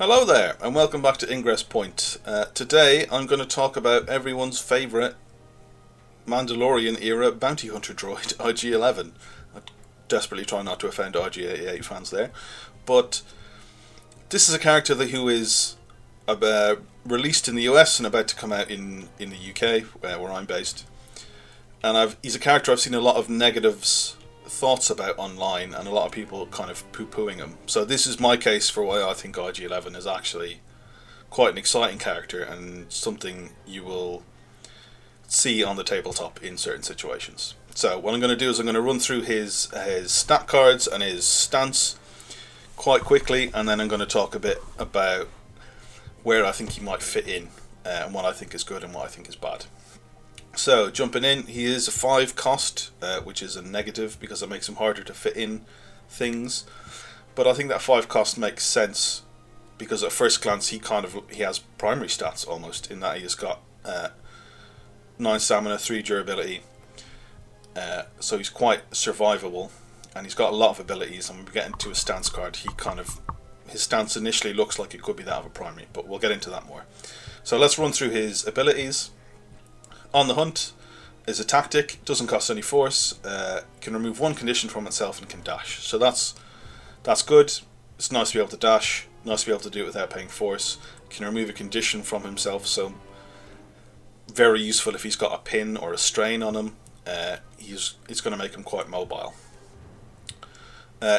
Hello there, and welcome back to Ingress Point. Today I'm going to talk about everyone's favourite Mandalorian era bounty hunter droid, IG-11. I desperately try not to offend IG-88 fans there, but this is a character who is released in the US and about to come out in the UK, where I'm based. And he's a character I've seen a lot of thoughts about online, and a lot of people kind of poo-pooing him. So this is my case for why I think IG-11 is actually quite an exciting character and something you will see on the tabletop in certain situations. So what I'm going to do is I'm going to run through his stat cards and his stance quite quickly, and then I'm going to talk a bit about where I think he might fit in, and what I think is good and what I think is bad. So, jumping in, he is a 5 cost, which is a negative because it makes him harder to fit in things. But I think that 5 cost makes sense because at first glance he has primary stats almost, in that he has got 9 stamina, 3 durability. So he's quite survivable, and he's got a lot of abilities. And when we get into his stance card, his stance initially looks like it could be that of a primary, but we'll get into that more. So let's run through his abilities. On the Hunt is a tactic, doesn't cost any force, can remove 1 condition from itself and can dash. So that's good. It's nice to be able to dash, nice to be able to do it without paying force. Can remove a condition from himself, so very useful if he's got a pin or a strain on him. It's going to make him quite mobile.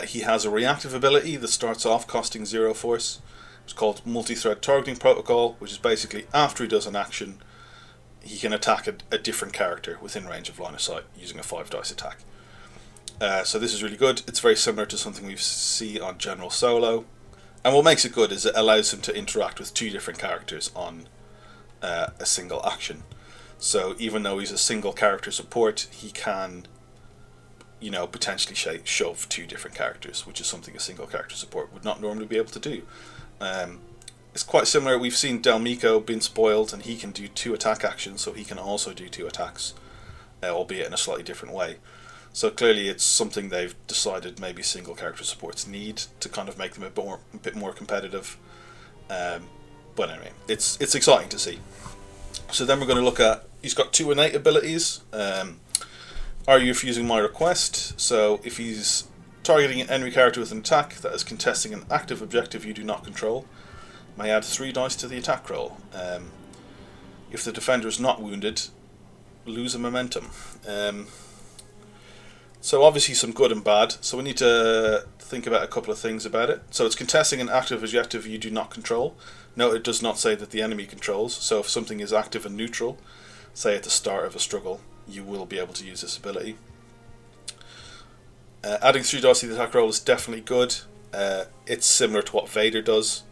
He has a reactive ability that starts off costing 0 force. It's called Multi-Thread Targeting Protocol, which is basically after he does an action, he can attack a different character within range of line of sight using a 5 dice attack. So this is really good. It's very similar to something we see on General Solo. And what makes it good is it allows him to interact with 2 different characters on a single action. So even though he's a single character support, he can, potentially shove 2 different characters, which is something a single character support would not normally be able to do. It's quite similar. We've seen Del Meeko been spoiled, and he can do 2 attack actions, so he can also do 2 attacks, albeit in a slightly different way. So clearly it's something they've decided maybe single character supports need to kind of make them a bit more competitive. But anyway, it's exciting to see. So then we're going to look at, he's got 2 innate abilities. Are you refusing my request? So if he's targeting an enemy character with an attack that is contesting an active objective you do not control, may add 3 dice to the attack roll. If the defender is not wounded, lose a momentum. So obviously some good and bad, so we need to think about a couple of things about it. So it's contesting an active objective you do not control. No, it does not say that the enemy controls, so if something is active and neutral, say at the start of a struggle, you will be able to use this ability. Adding 3 dice to the attack roll is definitely good. It's similar to what Vader does,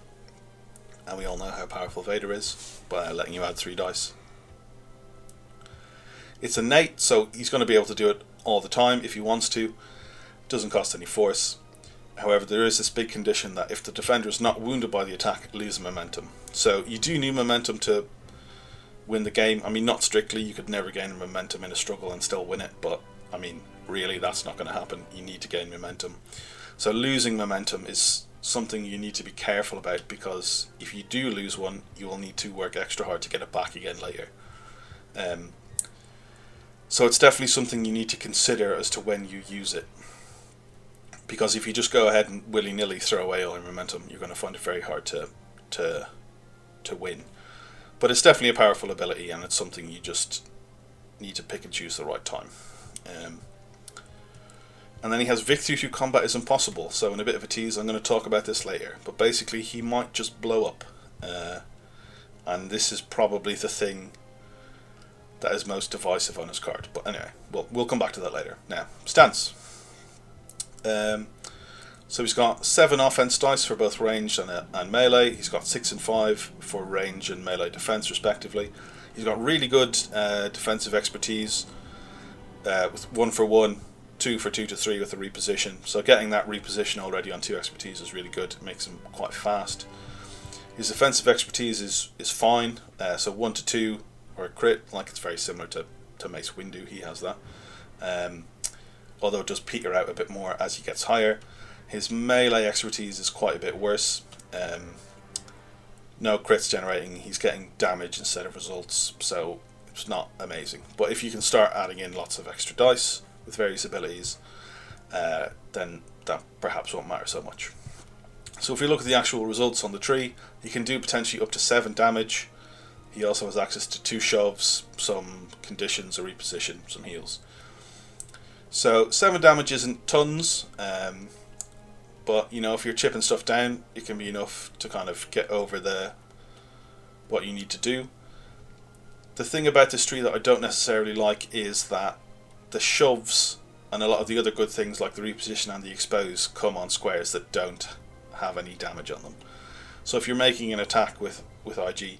and we all know how powerful Vader is by letting you add 3 dice. It's innate, so he's going to be able to do it all the time if he wants to. Doesn't cost any force. However, there is this big condition that if the defender is not wounded by the attack, lose momentum. So you do need momentum to win the game. I mean, not strictly, you could never gain momentum in a struggle and still win it, but I mean, really that's not going to happen. You need to gain momentum. So losing momentum is something you need to be careful about, because if you do lose one, you will need to work extra hard to get it back again later. So it's definitely something you need to consider as to when you use it, because if you just go ahead and willy-nilly throw away all your momentum, you're going to find it very hard to win. But it's definitely a powerful ability, and it's something you just need to pick and choose the right time. And then he has victory through combat is impossible. So in a bit of a tease, I'm going to talk about this later. But basically, he might just blow up. And this is probably the thing that is most divisive on his card. But anyway, we'll come back to that later. Now, stance. So he's got 7 offense dice for both range and melee. He's got 6 and 5 for range and melee defense, respectively. He's got really good defensive expertise with 1 for 1. 2 for 2 to 3 with a reposition. So getting that reposition already on 2 expertise is really good. It makes him quite fast. His offensive expertise is fine. So 1 to 2 or a crit, like it's very similar to Mace Windu. He has that. Although it does peter out a bit more as he gets higher. His melee expertise is quite a bit worse. no crits generating, he's getting damage instead of results, so it's not amazing. But if you can start adding in lots of extra dice with various abilities, then that perhaps won't matter so much. So if you look at the actual results on the tree, he can do potentially up to 7 damage. He also has access to 2 shoves, some conditions, a reposition, some heals. So 7 damage isn't tons, but you know, if you're chipping stuff down, it can be enough to kind of get over what you need to do. The thing about this tree that I don't necessarily like is that the shoves and a lot of the other good things like the reposition and the expose come on squares that don't have any damage on them. So if you're making an attack with IG,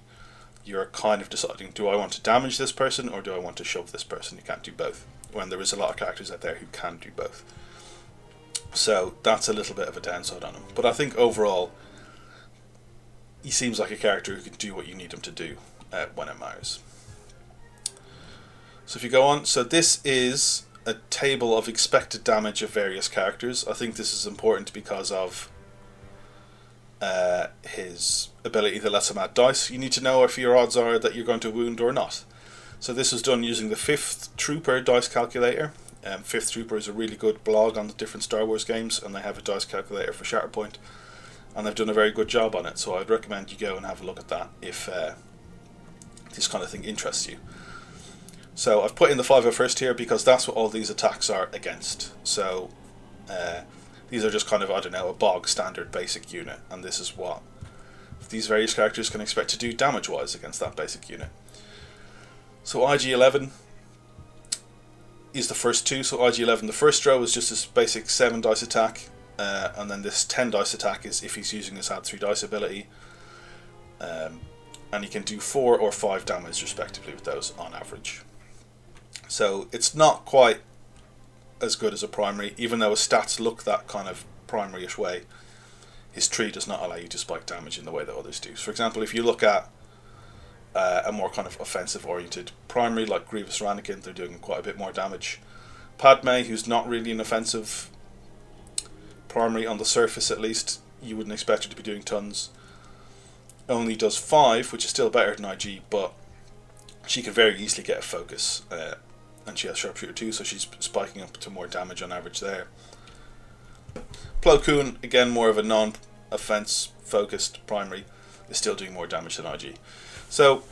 you're kind of deciding, do I want to damage this person or do I want to shove this person? You can't do both, when there is a lot of characters out there who can do both. So that's a little bit of a downside on him. But I think overall, he seems like a character who can do what you need him to do when it matters. So if you go on, so this is a table of expected damage of various characters. I think this is important because of his ability that lets him add dice. You need to know if your odds are that you're going to wound or not. So this is done using the 5th Trooper dice calculator. 5th Trooper is a really good blog on the different Star Wars games, and they have a dice calculator for Shatterpoint, and they've done a very good job on it, so I'd recommend you go and have a look at that if this kind of thing interests you. So I've put in the 501st here because that's what all these attacks are against. So these are just kind of, I don't know, a bog standard basic unit, and this is what these various characters can expect to do damage wise against that basic unit. So IG-11 is the first 2. So IG-11, the first row is just this basic 7 dice attack, and then this 10 dice attack is if he's using his add 3 dice ability, and he can do 4 or 5 damage respectively with those on average. So it's not quite as good as a primary, even though his stats look that kind of primary-ish way. His tree does not allow you to spike damage in the way that others do. So for example, if you look at a more kind of offensive-oriented primary like Grievous or Anakin, they're doing quite a bit more damage. Padme, who's not really an offensive primary on the surface at least, you wouldn't expect her to be doing tons, only does 5, which is still better than IG, but she can very easily get a focus, and she has Sharpshooter too, so she's spiking up to more damage on average there. Plo Koon, again more of a non-offense focused primary, is still doing more damage than IG. So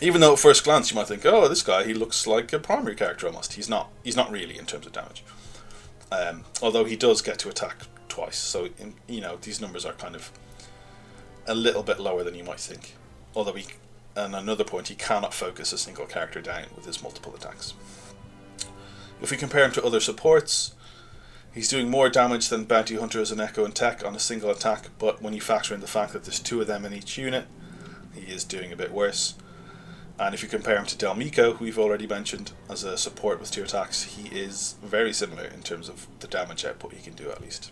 even though at first glance you might think, oh, this guy, he looks like a primary character almost, he's not really in terms of damage. Although he does get to attack twice, so you know, these numbers are kind of a little bit lower than you might think. Although and another point, he cannot focus a single character down with his multiple attacks. If we compare him to other supports, he's doing more damage than Bounty Hunter as an Echo and Tech on a single attack, but when you factor in the fact that there's 2 of them in each unit, he is doing a bit worse. And if you compare him to Del Meeko, who we've already mentioned, as a support with 2 attacks, he is very similar in terms of the damage output he can do at least.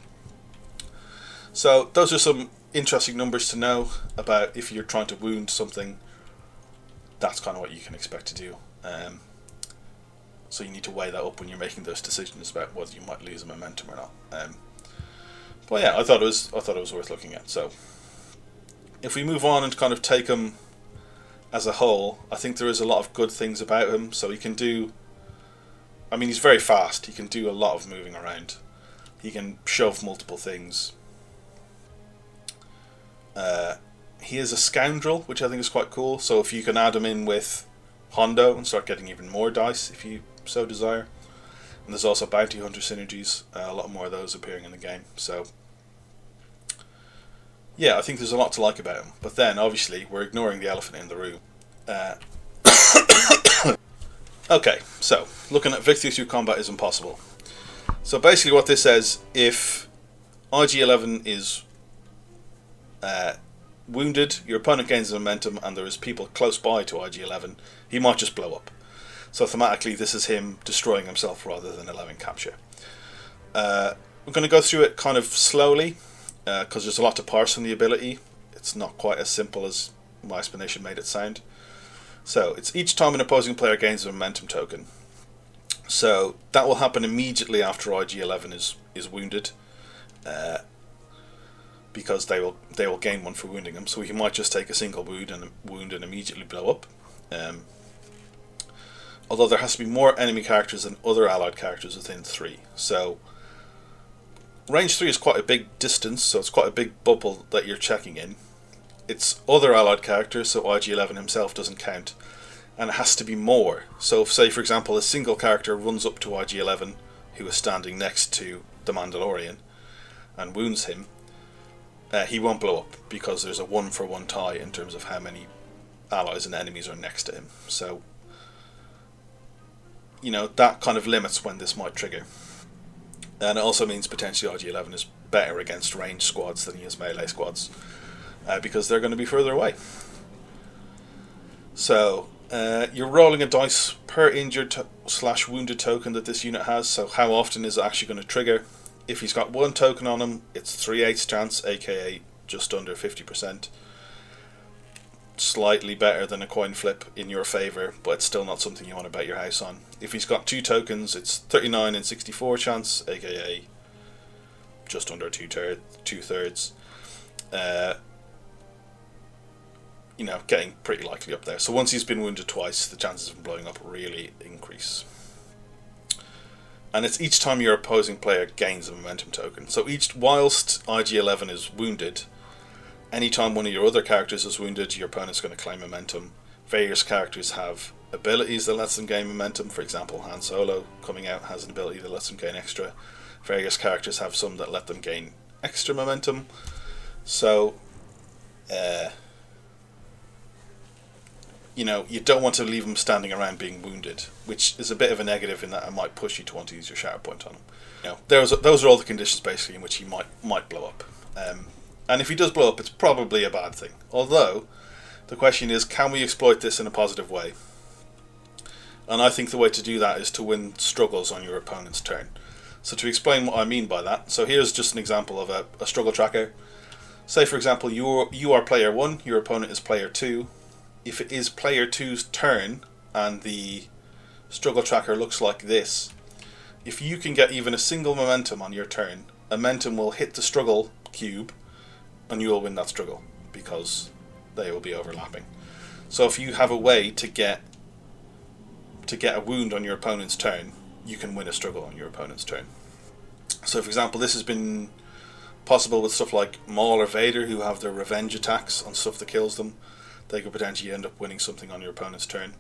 So those are some interesting numbers to know about if you're trying to wound something. That's kind of what you can expect to do. So you need to weigh that up when you're making those decisions about whether you might lose a momentum or not. But yeah, I thought it was worth looking at. So if we move on and kind of take him as a whole, I think there is a lot of good things about him. So he can do, I mean, he's very fast. He can do a lot of moving around. He can shove multiple things. He is a scoundrel, which I think is quite cool. So if you can add him in with Hondo and start getting even more dice if you so desire. And there's also Bounty Hunter synergies, a lot more of those appearing in the game. So yeah, I think there's a lot to like about him. But then obviously we're ignoring the elephant in the room. Okay, so looking at victory through combat is impossible. So basically what this says, if IG-11 is wounded, your opponent gains momentum, and there is people close by to IG-11, he might just blow up. So thematically this is him destroying himself rather than allowing capture. We're going to go through it kind of slowly because there's a lot to parse from the ability. It's not quite as simple as my explanation made it sound. So it's each time an opposing player gains a momentum token. So that will happen immediately after IG-11 is wounded. because they will gain one for wounding him. So he might just take a single wound and immediately blow up. Although there has to be more enemy characters than other allied characters within 3. So range 3 is quite a big distance, so it's quite a big bubble that you're checking in. It's other allied characters, so IG-11 himself doesn't count. And it has to be more. So if, say for example, a single character runs up to IG-11, who is standing next to the Mandalorian, and wounds him, he won't blow up, because there's a 1-for-1 tie in terms of how many allies and enemies are next to him. So, you know, that kind of limits when this might trigger. And it also means potentially IG-11 is better against ranged squads than he is melee squads, because they're going to be further away. So you're rolling a dice per injured / wounded token that this unit has. So how often is it actually going to trigger? If he's got 1 token on him, it's 3/8 chance, aka just under 50%. Slightly better than a coin flip in your favour, but it's still not something you want to bet your house on. If he's got 2 tokens, it's 39 and 64 chance, aka just under 2/3. You know, getting pretty likely up there. So once he's been wounded twice, the chances of him blowing up really increase. And it's each time your opposing player gains a momentum token. So whilst IG-11 is wounded, anytime one of your other characters is wounded, your opponent's going to claim momentum. Various characters have abilities that lets them gain momentum. For example, Han Solo coming out has an ability that lets them gain extra. Various characters have some that let them gain extra momentum. So, you know, you don't want to leave them standing around being wounded, which is a bit of a negative in that it might push you to want to use your shatter point on him. You know, those are all the conditions basically in which he might blow up. And if he does blow up, it's probably a bad thing. Although, the question is, can we exploit this in a positive way? And I think the way to do that is to win struggles on your opponent's turn. So to explain what I mean by that, so here's just an example of a struggle tracker. Say for example, you are player 1, your opponent is player 2. If it is player 2's turn and the struggle tracker looks like this, if you can get even a single momentum on your turn, a momentum will hit the struggle cube and you will win that struggle because they will be overlapping. So if you have a way to get a wound on your opponent's turn, you can win a struggle on your opponent's turn. So for example, this has been possible with stuff like Maul or Vader, who have their revenge attacks on stuff that kills them. They could potentially end up winning something on your opponent's turn.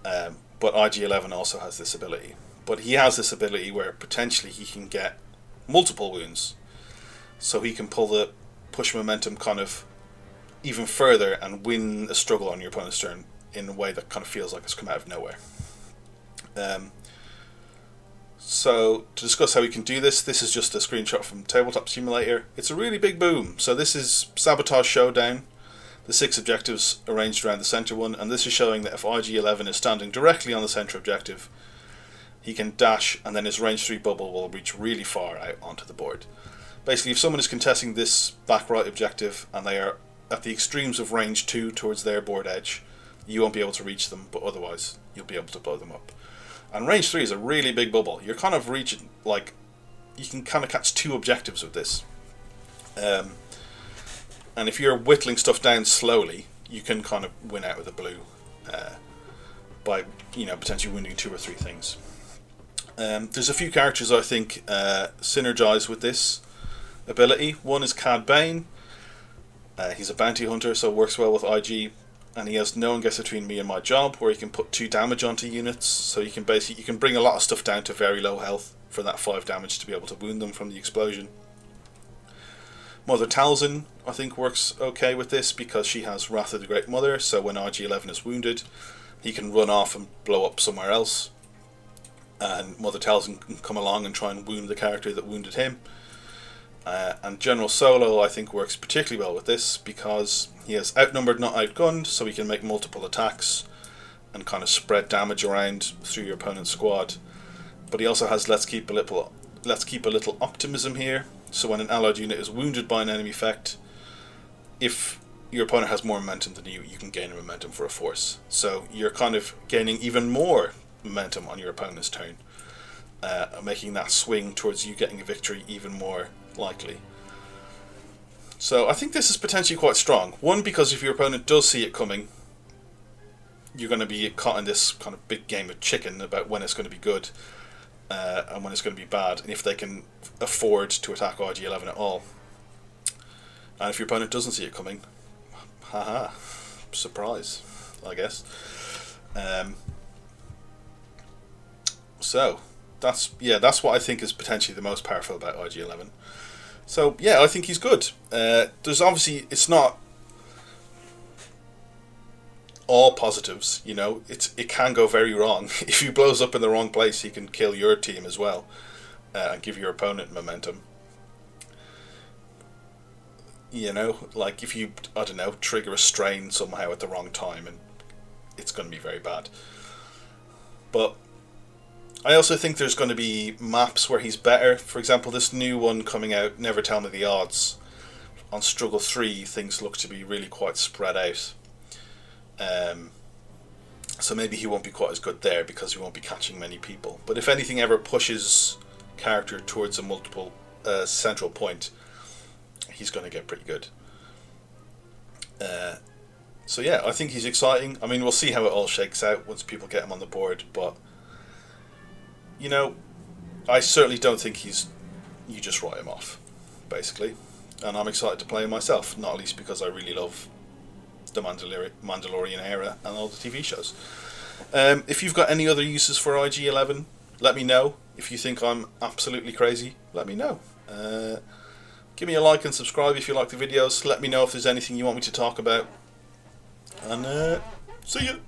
But IG-11 also has this ability. But he has this ability where potentially he can get multiple wounds. So he can push momentum kind of even further and win a struggle on your opponent's turn in a way that kind of feels like it's come out of nowhere. So to discuss how we can do this is just a screenshot from Tabletop Simulator. It's a really big boom. So this is Sabotage Showdown. The 6 objectives arranged around the center one, and this is showing that if IG-11 is standing directly on the center objective, he can dash and then his range 3 bubble will reach really far out onto the board. Basically, if someone is contesting this back right objective and they are at the extremes of range 2 towards their board edge, you won't be able to reach them, but otherwise you'll be able to blow them up. And range 3 is a really big bubble. You're kind of reaching, like, you can kind of catch 2 objectives with this. And if you're whittling stuff down slowly, you can kind of win out with a blue by, potentially winning 2 or 3 things. There's a few characters I think synergize with this ability. One is Cad Bane. He's a bounty hunter, so works well with IG, and he has No One Gets Between Me and My Job, where he can put 2 damage onto units. So you can bring a lot of stuff down to very low health for that 5 damage to be able to wound them from the explosion. Mother Talzin, I think, works okay with this because she has Wrath of the Great Mother, so when IG-11 is wounded, he can run off and blow up somewhere else, and Mother Talzin can come along and try and wound the character that wounded him. And General Solo, I think, works particularly well with this because he has outnumbered, not outgunned, so he can make multiple attacks and kind of spread damage around through your opponent's squad. But he also has Let's keep a little optimism here. So when an allied unit is wounded by an enemy effect, if your opponent has more momentum than you, you can gain a momentum for a force. So you're kind of gaining even more momentum on your opponent's turn, making that swing towards you getting a victory even more likely. So I think this is potentially quite strong. One, because if your opponent does see it coming, you're going to be caught in this kind of big game of chicken about when it's going to be good and when it's going to be bad, and if they can afford to attack IG-11 at all. And if your opponent doesn't see it coming, haha, surprise, I guess. So that's what I think is potentially the most powerful about IG-11. So yeah, I think he's good. There's obviously, it's not all positives, you know. It can go very wrong. If he blows up in the wrong place, he can kill your team as well, and give your opponent momentum. You know, like if you, I don't know, trigger a strain somehow at the wrong time, and it's going to be very bad. But I also think there's going to be maps where he's better. For example, this new one coming out, Never Tell Me the Odds. On Struggle 3, things look to be really quite spread out. So maybe he won't be quite as good there because he won't be catching many people. But if anything ever pushes character towards a multiple central point, he's going to get pretty good. So yeah, I think he's exciting. I mean, we'll see how it all shakes out once people get him on the board. But, you know, I certainly don't think you just write him off, basically. And I'm excited to play him myself, not least because I really love the Mandalorian era and all the TV shows. If you've got any other uses for IG-11, let me know. If you think I'm absolutely crazy, let me know. Give me a like and subscribe if you like the videos. Let me know if there's anything you want me to talk about. And see you.